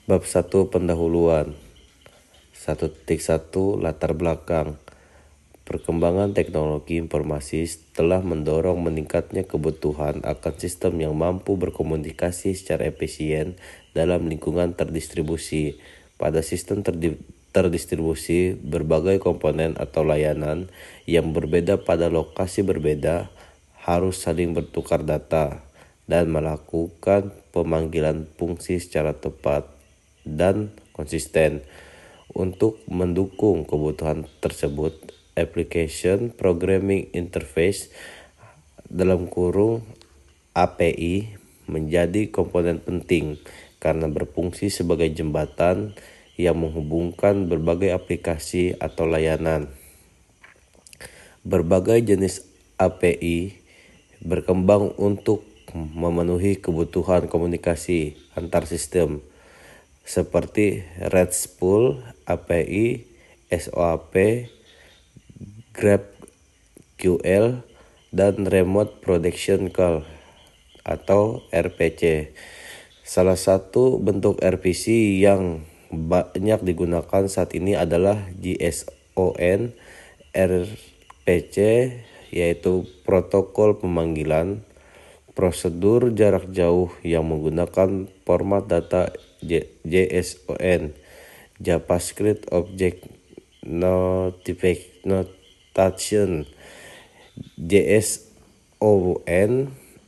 Bab 1 Pendahuluan 1.1 Latar belakang. Perkembangan teknologi informasi telah mendorong meningkatnya kebutuhan akan sistem yang mampu berkomunikasi secara efisien dalam lingkungan terdistribusi. Pada sistem terdistribusi, berbagai komponen atau layanan yang berbeda pada lokasi berbeda harus saling bertukar data dan melakukan pemanggilan fungsi secara tepat dan konsisten. Untuk mendukung kebutuhan tersebut, Application Programming Interface (API) menjadi komponen penting karena berfungsi sebagai jembatan yang menghubungkan berbagai aplikasi atau layanan. Berbagai jenis API berkembang untuk memenuhi kebutuhan komunikasi antar sistem, seperti RESTful API, SOAP, GraphQL, dan Remote Production Call atau RPC. Salah satu bentuk RPC yang banyak digunakan saat ini adalah JSON RPC, yaitu protokol pemanggilan prosedur jarak jauh yang menggunakan format data JSON, JavaScript Object Notation. JSON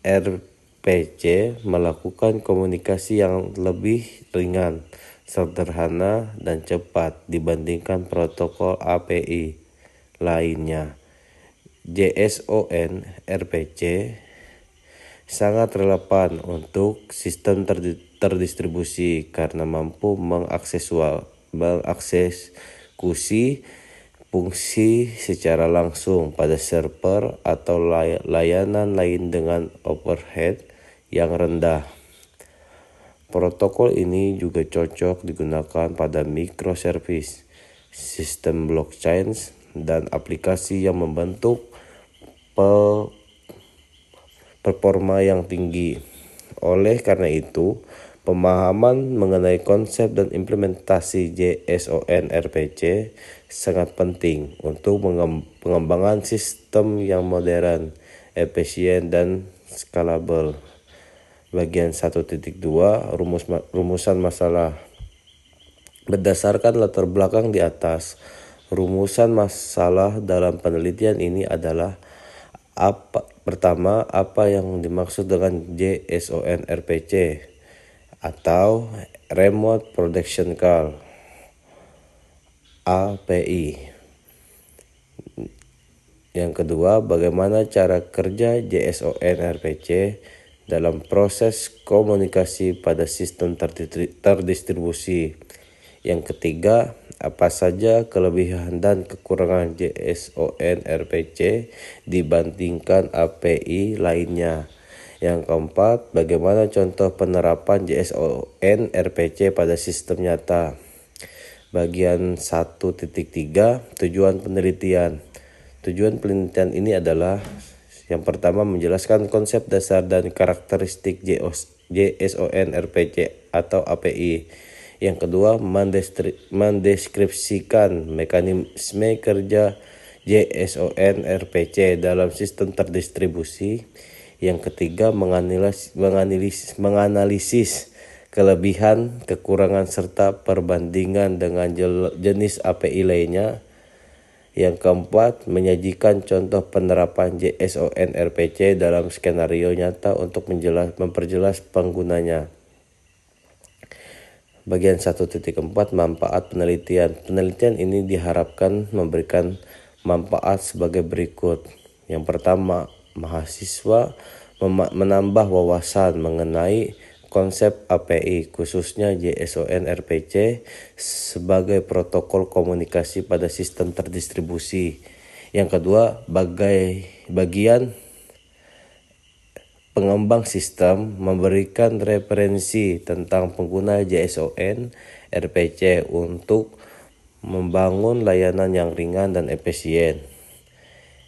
RPC melakukan komunikasi yang lebih ringan, sederhana, dan cepat dibandingkan protokol API lainnya. JSON RPC sangat relevan untuk sistem terdistribusi karena mampu mengeksekusi fungsi secara langsung pada server atau layanan lain dengan overhead yang rendah. Protokol ini juga cocok digunakan pada microservice, sistem blockchain, dan aplikasi yang membentuk performa yang tinggi. Oleh karena itu, pemahaman mengenai konsep dan implementasi JSON RPC sangat penting untuk pengembangan sistem yang modern, efisien, dan scalable. Bagian 1.2 Rumusan masalah. Berdasarkan latar belakang di atas, rumusan masalah dalam penelitian ini adalah: Pertama, apa yang dimaksud dengan JSON RPC atau Remote Production Call (API). Yang kedua, bagaimana cara kerja JSON RPC dalam proses komunikasi pada sistem terdistribusi. Yang ketiga, apa saja kelebihan dan kekurangan JSON RPC dibandingkan API lainnya. Yang keempat, bagaimana contoh penerapan JSON RPC pada sistem nyata. Bagian 1.3 Tujuan penelitian. Tujuan penelitian ini adalah: yang pertama, menjelaskan konsep dasar dan karakteristik JSON RPC atau API. Yang kedua, mendeskripsikan mekanisme kerja JSON RPC dalam sistem terdistribusi. Yang ketiga, menganalisis kelebihan, kekurangan, serta perbandingan dengan jenis API lainnya. Yang keempat, menyajikan contoh penerapan JSON RPC dalam skenario nyata untuk memperjelas penggunanya. Bagian 1.4 Manfaat penelitian. Penelitian ini diharapkan memberikan manfaat sebagai berikut. Yang pertama, mahasiswa menambah wawasan mengenai konsep API, khususnya JSON RPC sebagai protokol komunikasi pada sistem terdistribusi. Yang kedua, bagian pengembang sistem memberikan referensi tentang pengguna JSON RPC untuk membangun layanan yang ringan dan efisien.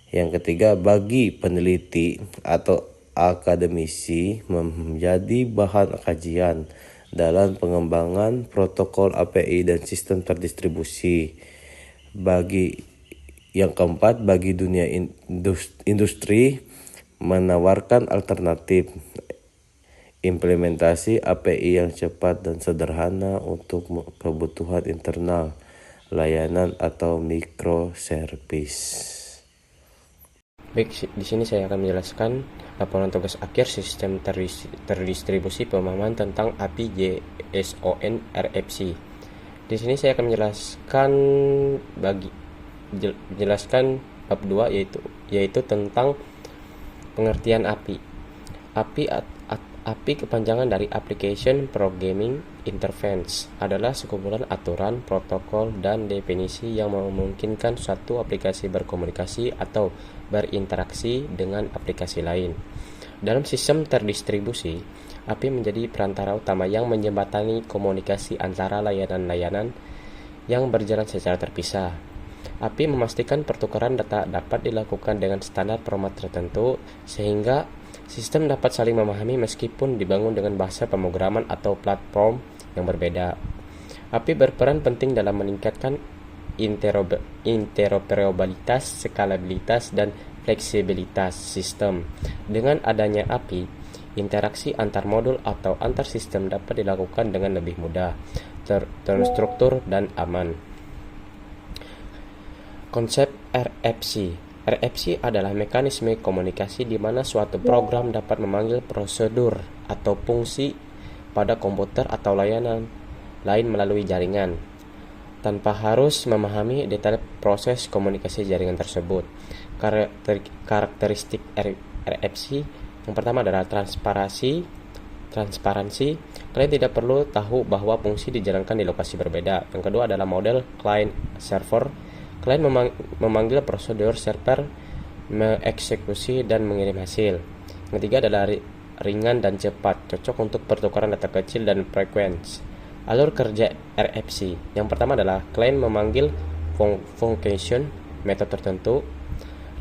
Yang ketiga, bagi peneliti atau akademisi menjadi bahan kajian dalam pengembangan protokol API dan sistem terdistribusi. Yang keempat, bagi dunia industri menawarkan alternatif implementasi API yang cepat dan sederhana untuk kebutuhan internal, layanan atau microservice. Baik, di sini saya akan menjelaskan laporan tugas akhir sistem terdistribusi pemahaman tentang API JSON RFC. Di sini saya akan menjelaskan bab 2 yaitu tentang pengertian API. API kepanjangan dari Application Programming Interface adalah sekumpulan aturan, protokol, dan definisi yang memungkinkan suatu aplikasi berkomunikasi atau berinteraksi dengan aplikasi lain. Dalam sistem terdistribusi, API menjadi perantara utama yang menjembatani komunikasi antara layanan-layanan yang berjalan secara terpisah. API memastikan pertukaran data dapat dilakukan dengan standar format tertentu sehingga sistem dapat saling memahami meskipun dibangun dengan bahasa pemrograman atau platform yang berbeda. API berperan penting dalam meningkatkan interoperabilitas, skalabilitas, dan fleksibilitas sistem. Dengan adanya API, interaksi antar modul atau antar sistem dapat dilakukan dengan lebih mudah, terstruktur, dan aman. Konsep RFC. RFC adalah mekanisme komunikasi di mana suatu program dapat memanggil prosedur atau fungsi pada komputer atau layanan lain melalui jaringan, tanpa harus memahami detail proses komunikasi jaringan tersebut. Karakteristik RFC yang pertama adalah transparansi. Kalian tidak perlu tahu bahwa fungsi dijalankan di lokasi berbeda. Yang kedua adalah model client-server. Klien memanggil prosedur, server mengeksekusi dan mengirim hasil. Yang ketiga adalah ringan dan cepat, cocok untuk pertukaran data kecil dan frekuensi. Alur kerja RFC. Yang pertama adalah klien memanggil function metode tertentu.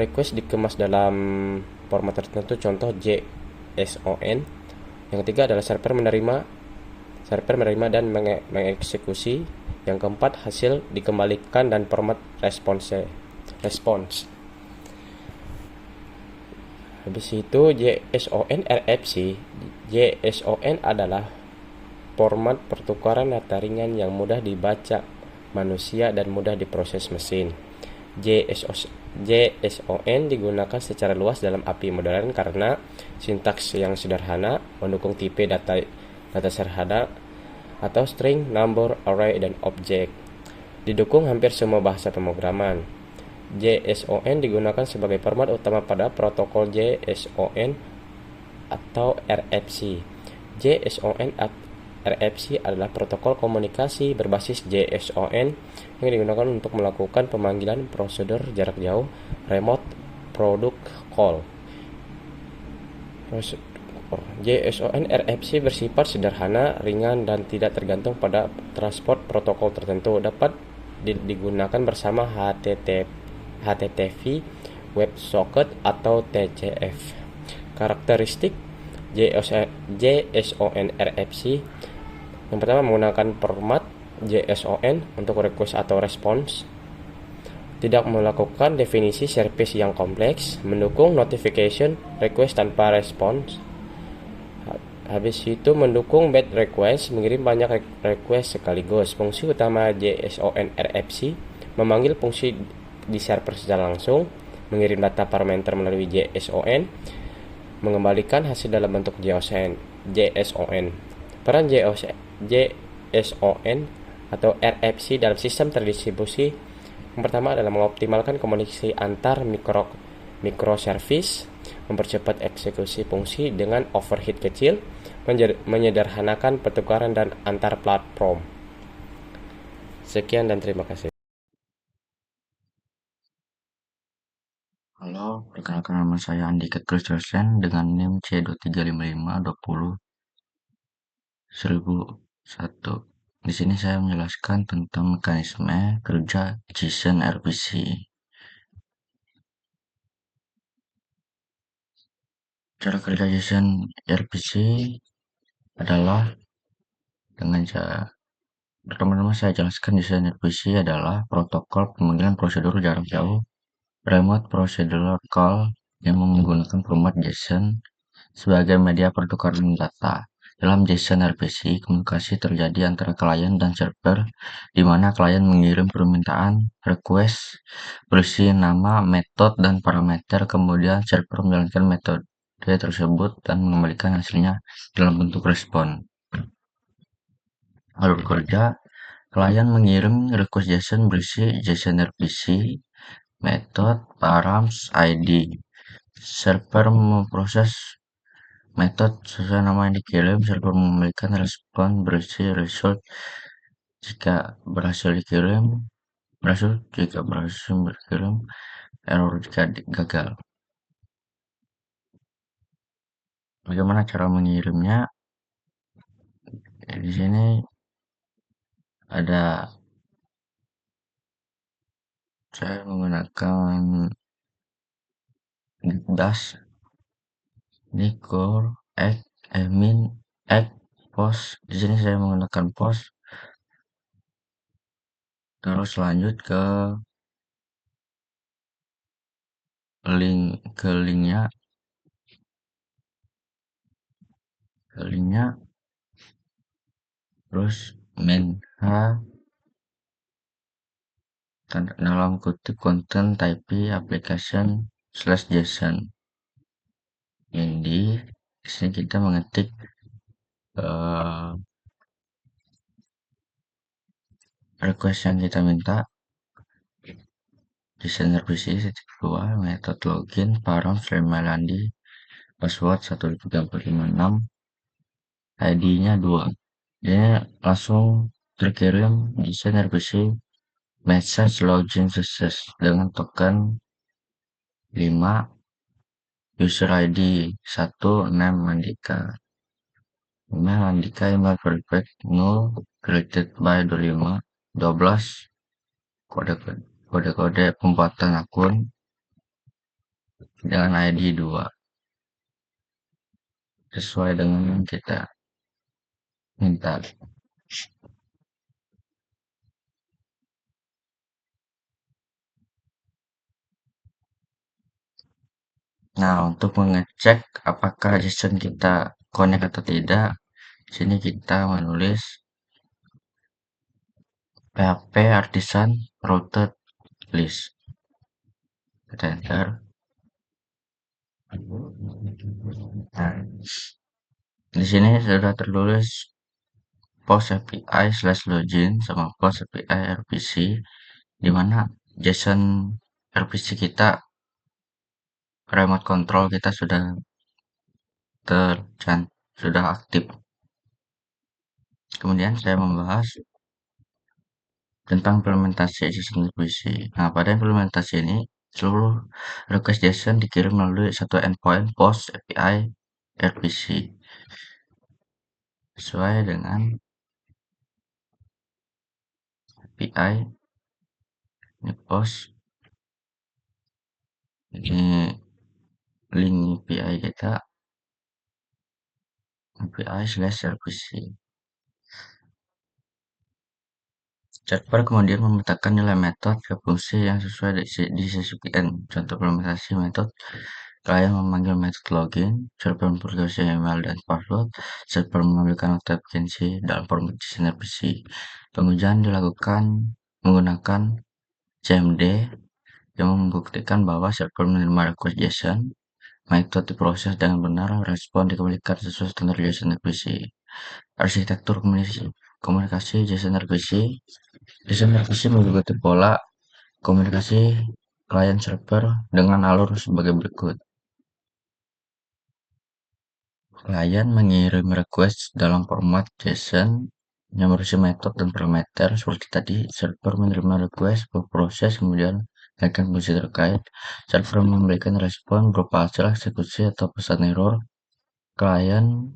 Request dikemas dalam format tertentu, contoh JSON. Yang ketiga adalah server menerima dan mengeksekusi. Yang keempat, hasil dikembalikan dan format response. Habis itu JSON RFC. JSON adalah format pertukaran data ringan yang mudah dibaca manusia dan mudah diproses mesin. JSON digunakan secara luas dalam API modern karena sintaks yang sederhana, mendukung tipe data sederhana atau string, number, array, dan object. Didukung hampir semua bahasa pemrograman. JSON digunakan sebagai format utama pada protokol JSON atau RFC. JSON RFC adalah protokol komunikasi berbasis JSON yang digunakan untuk melakukan pemanggilan prosedur jarak jauh remote product call. JSON RFC bersifat sederhana, ringan, dan tidak tergantung pada transport protokol tertentu. Dapat digunakan bersama HTTP, WebSocket, atau TCP. Karakteristik JSON RFC. Yang pertama, menggunakan format JSON untuk request atau response. Tidak melakukan definisi service yang kompleks, mendukung notification request tanpa response. Habis itu mendukung batch request, mengirim banyak request sekaligus. Fungsi utama JSON RFC memanggil fungsi di server secara langsung, mengirim data parameter melalui JSON, mengembalikan hasil dalam bentuk JSON. Peran JSON atau RFC dalam sistem terdistribusi yang pertama adalah mengoptimalkan komunikasi antar microservice, mempercepat eksekusi fungsi dengan overhead kecil, menyederhanakan pertukaran dan antar platform. Sekian dan terima kasih. Halo, perkenalkan nama saya Andika Krisdosen dengan NIM C2355201001. Di sini saya menjelaskan tentang mekanisme kerja JSON RPC. Cara kerja JSON RPC adalah Dengan cara pertama-tama saya jelaskan desain RPC adalah protokol pemanggilan prosedur jarak jauh remote procedural call yang menggunakan format JSON sebagai media pertukaran data. Dalam JSON RPC, komunikasi terjadi antara klien dan server, di mana klien mengirim permintaan request berisi nama, metode, dan parameter, kemudian server menjalankan metode tersebut dan mengembalikan hasilnya dalam bentuk respon. Alur kerja, klien mengirim request JSON berisi JSON RPC, metode, params, ID. Server memproses metode sesuai nama yang dikirim. Server memberikan respon berisi result jika berhasil dikirim, berkirim, error jika gagal. Bagaimana cara mengirimnya? Di sini ada saya menggunakan dash, Nicore, egg, min, egg, post. Di sini saya menggunakan post. Terus lanjut ke linknya, terus main dalam kutip content type application /json. Jadi di sini kita mengetik request yang kita minta, desainer PC 2, metode login, param, email andi, password 12356, ID-nya 2. Jadi langsung terkirim desainer PC message login success dengan token 5, user ID 1, name Andika, email Andika, email verified 0, created by 12, kode pembuatan akun dengan ID 2 sesuai dengan yang kita minta. Nah, untuk mengecek apakah JSON kita connect atau tidak, sini kita menulis php artisan routed list. Kita enter. Nah, di sini sudah tertulis post API/login sama post API RPC, di mana JSON RPC kita, remote control kita sudah aktif. Kemudian saya membahas tentang implementasi JSON RPC. Nah, pada implementasi ini seluruh request JSON dikirim melalui satu endpoint post API RPC sesuai dengan API. Ini post, ini link API kita, API/RPC. Server kemudian memetakan nilai metode ke fungsi yang sesuai di sesi PN. Contoh implementasi metode, klien memanggil metode login, server memproses email dan password, server mengambilkan notifikasi dalam format JSON RPC. Pengujian dilakukan menggunakan CMD yang membuktikan bahwa server menerima request JSON, metode diproses dengan benar, respon dikembalikan sesuai standar JSON RPC. Arsitektur komunikasi JSON RPC. JSON RPC mengikuti pola komunikasi klien server dengan alur sebagai berikut. Klien mengirim request dalam format JSON yang berisi metode dan parameter seperti tadi. Server menerima request, berproses, kemudian akan fungsi terkait. Server memberikan respon berupa hasil eksekusi atau pesan error. Klien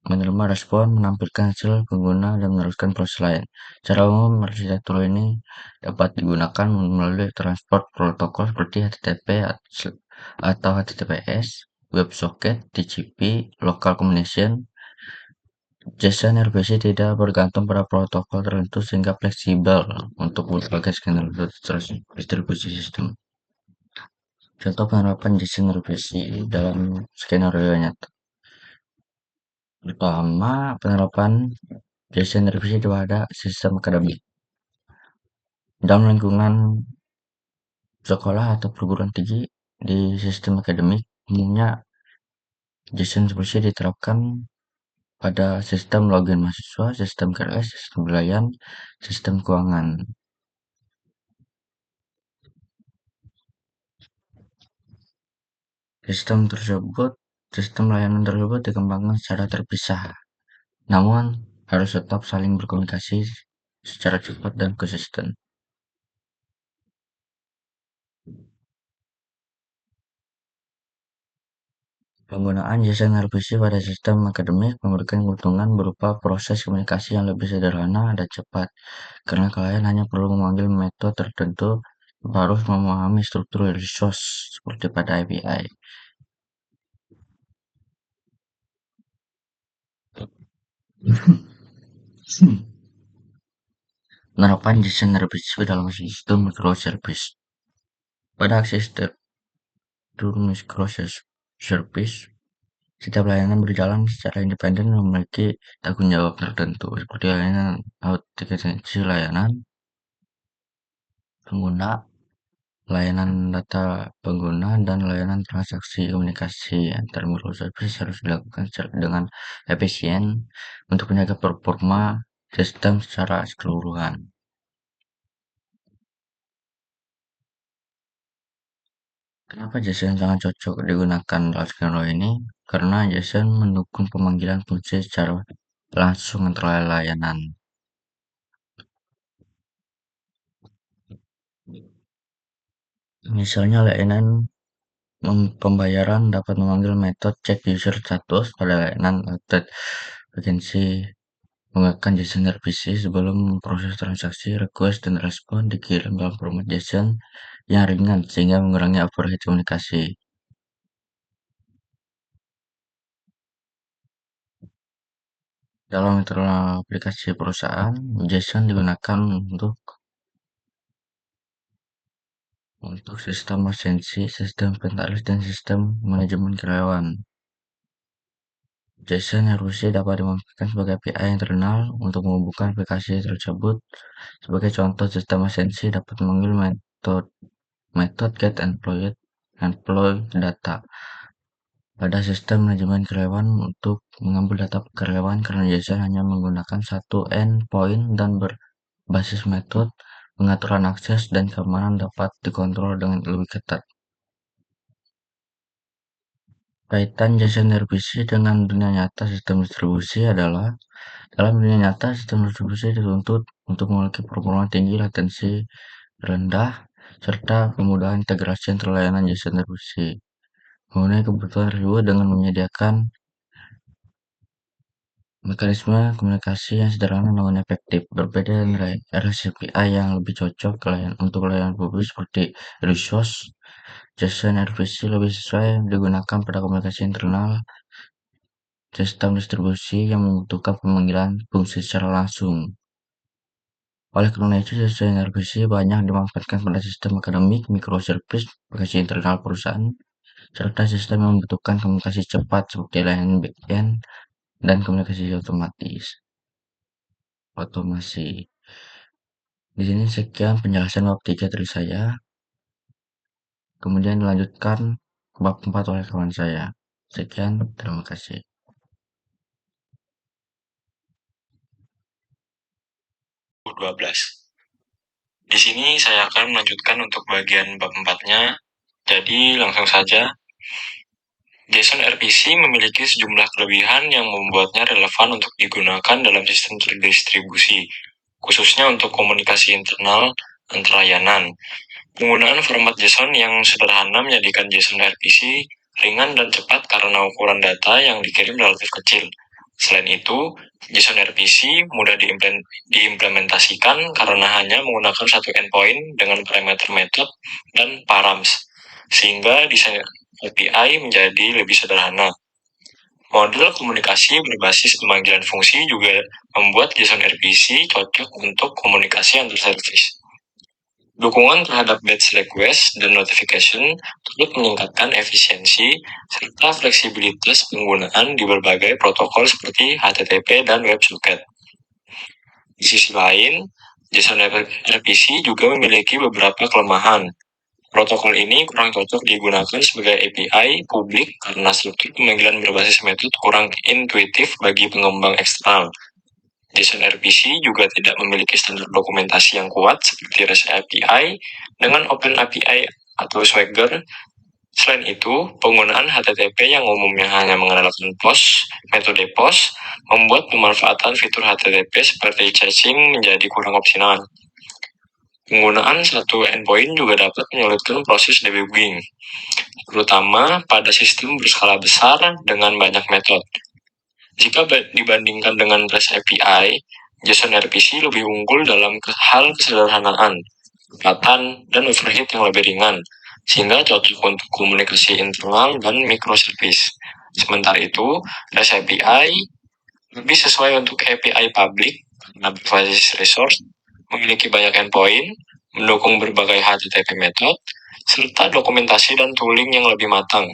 menerima respon, menampilkan hasil pengguna, dan meneruskan proses lain. Secara umum, arsitektur ini dapat digunakan melalui transport protokol seperti HTTP atau HTTPS, WebSocket, TCP, Local Communication, JSON RPC tidak bergantung pada protokol tertentu sehingga fleksibel untuk berbagai skenario distribusi sistem. Contoh penerapan JSON RPC dalam skenario nyata. Pertama, penerapan JSON RPC pada sistem akademik. Dalam lingkungan sekolah atau perguruan tinggi di sistem akademik, umumnya JSON RPC diterapkan pada sistem login mahasiswa, sistem KRS, sistem pelayan, sistem keuangan. Sistem layanan tersebut dikembangkan secara terpisah, namun harus tetap saling berkomunikasi secara cepat dan konsisten. Penggunaan JSON RPC pada sistem akademik memberikan keuntungan berupa proses komunikasi yang lebih sederhana dan cepat, karena klien hanya perlu memanggil metode tertentu tanpa harus memahami struktur resource seperti pada API. Penerapan JSON RPC dalam sistem microservice. Pada arsitektur microservice, setiap layanan berjalan secara independen dan memiliki tanggung jawab tertentu, seperti layanan autentikasi layanan pengguna, layanan data pengguna, dan layanan transaksi komunikasi antar microservice harus dilakukan dengan efisien untuk menjaga performa sistem secara keseluruhan. Kenapa JSON sangat cocok digunakan dalam skenario ini? Karena JSON mendukung pemanggilan fungsi secara langsung antara layanan. Misalnya layanan pembayaran dapat memanggil metode cek user status pada layanan authentication menggunakan JSON RPC sebelum proses transaksi, request, dan respon dikirim dalam format JSON yang ringan sehingga mengurangi overhead komunikasi. Dalam internal aplikasi perusahaan, JSON digunakan untuk sistem absensi, sistem inventaris, dan sistem manajemen karyawan. JSON RPC dapat dimanfaatkan sebagai API internal untuk menghubungkan aplikasi tersebut. Sebagai contoh, sistem absensi dapat memanggil metode get employee data pada sistem manajemen karyawan untuk mengambil data karyawan, karena JSON hanya menggunakan satu endpoint dan berbasis metode. Pengaturan akses dan keamanan dapat dikontrol dengan lebih ketat. Kaitan JSON RPC dengan dunia nyata sistem distribusi adalah, dalam dunia nyata sistem distribusi dituntut untuk memiliki performa tinggi, latensi rendah, serta kemudahan integrasi antar layanan JSON RPC. Memenuhi kebutuhan tersebut dengan menyediakan mekanisme komunikasi yang sederhana namun efektif, berbeda dari REST-API yang lebih cocok untuk layanan publik seperti resource. JSON RPC lebih sesuai digunakan pada komunikasi internal sistem distribusi yang membutuhkan pemanggilan fungsi secara langsung. Oleh karena itu, JSON RPC banyak dimanfaatkan pada sistem akademik, microservice, aplikasi internal perusahaan, serta sistem yang membutuhkan komunikasi cepat seperti layanan backend dan komunikasi otomasi. Di sini sekian penjelasan bab 3 dari saya. Kemudian dilanjutkan ke bab 4 oleh kawan saya. Sekian, terima kasih. 12. Di sini saya akan melanjutkan untuk bagian bab 4-nya. Jadi langsung saja. JSON RPC memiliki sejumlah kelebihan yang membuatnya relevan untuk digunakan dalam sistem terdistribusi, khususnya untuk komunikasi internal antar layanan. Penggunaan format JSON yang sederhana menjadikan JSON RPC ringan dan cepat karena ukuran data yang dikirim relatif kecil. Selain itu, JSON RPC mudah diimplementasikan karena hanya menggunakan satu endpoint dengan parameter method dan params, sehingga desain API menjadi lebih sederhana. Model komunikasi berbasis pemanggilan fungsi juga membuat JSON RPC cocok untuk komunikasi antar service. Dukungan terhadap batch request dan notification turut meningkatkan efisiensi serta fleksibilitas penggunaan di berbagai protokol seperti HTTP dan WebSocket. Di sisi lain, JSON RPC juga memiliki beberapa kelemahan. Protokol ini kurang cocok digunakan sebagai API publik karena struktur pemanggilan berbasis metode kurang intuitif bagi pengembang eksternal. JSON RPC juga tidak memiliki standar dokumentasi yang kuat seperti REST API dengan Open API atau Swagger. Selain itu, penggunaan HTTP yang umumnya hanya mengandalkan metode POST, membuat pemanfaatan fitur HTTP seperti caching menjadi kurang optimal. Penggunaan satu endpoint juga dapat menyulitkan proses debugging, terutama pada sistem berskala besar dengan banyak metode. Jika dibandingkan dengan REST API, JSON RPC lebih unggul dalam hal kesederhanaan, kecepatan, dan overhead yang lebih ringan, sehingga cocok untuk komunikasi internal dan microservice. Sementara itu, REST API lebih sesuai untuk API public karena berbasis resource, memiliki banyak endpoint, mendukung berbagai HTTP method, serta dokumentasi dan tooling yang lebih matang.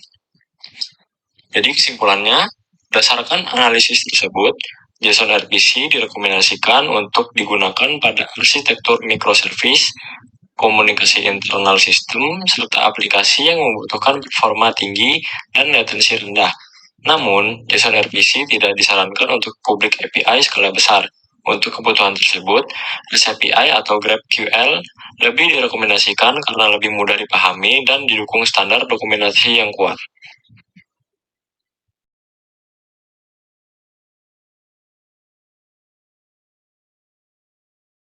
Jadi kesimpulannya, berdasarkan analisis tersebut, JSON RPC direkomendasikan untuk digunakan pada arsitektur microservice, komunikasi internal sistem, serta aplikasi yang membutuhkan performa tinggi dan latensi rendah. Namun, JSON RPC tidak disarankan untuk public API skala besar. Untuk kebutuhan tersebut, REST API atau GraphQL lebih direkomendasikan karena lebih mudah dipahami dan didukung standar dokumentasi yang kuat.